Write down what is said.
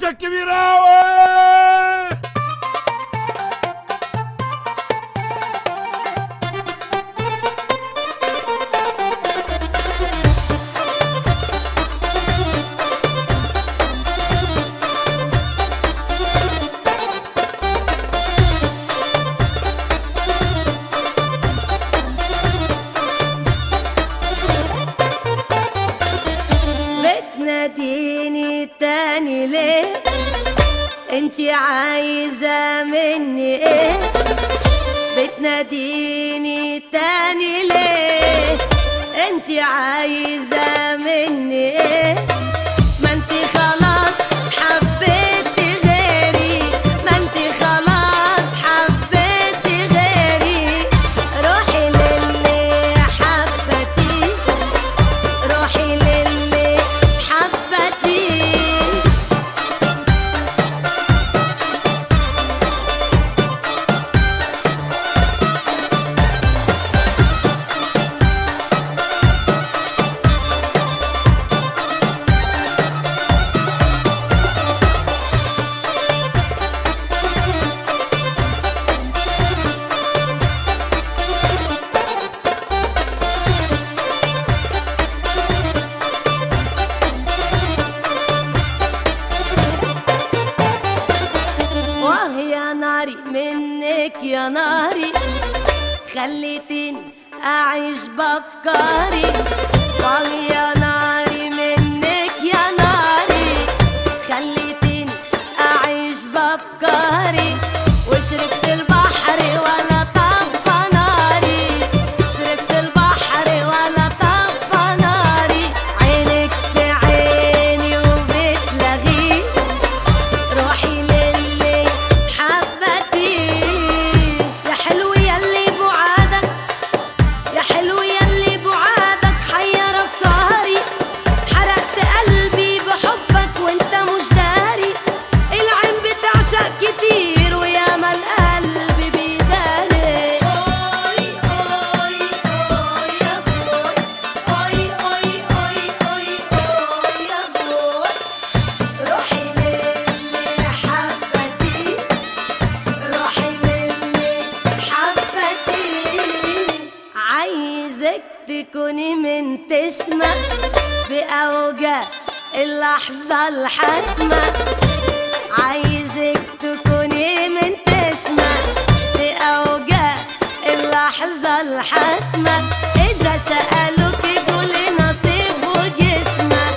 العريسة الكبيرة أوي. بتناديني تاني ليه؟ انتي عايزة مني ايه؟ بتناديني تاني ليه؟ انتي عايزة مني ايه؟ ما انتي خلاص حبيتي غيري، ما انتي خلاص حبيتي غيري. روحي للي حبتي، روحي للي حبتي. يا ناري منك يا ناري، خليتيني أعيش بأفكاري. يا ناري منك يا ناري، خليتيني أعيش بأفكاري. وشربت البحر ولا طفى ناري، شربت البحر ولا طفى ناري. عينك في عيني وبتلغي، روحي للي حبتي. يا حلو يلي بعادك، يا حلو يلي بعادك حير افكاري. حرقت قلبي بحبك وانت مش داري. العين بتعشق كتير وياما القلب بيداري. اوي اوي اوي يا بوي، اوي اوي اوي اوي اوي يا بوي. روحي للي حبتي، روحي للي حبتي. عايزك تكوني من تسمة بأوجع اللحظة الحاسمة. عايزك تكوني من تسمة بأوجع اللحظة الحاسمة.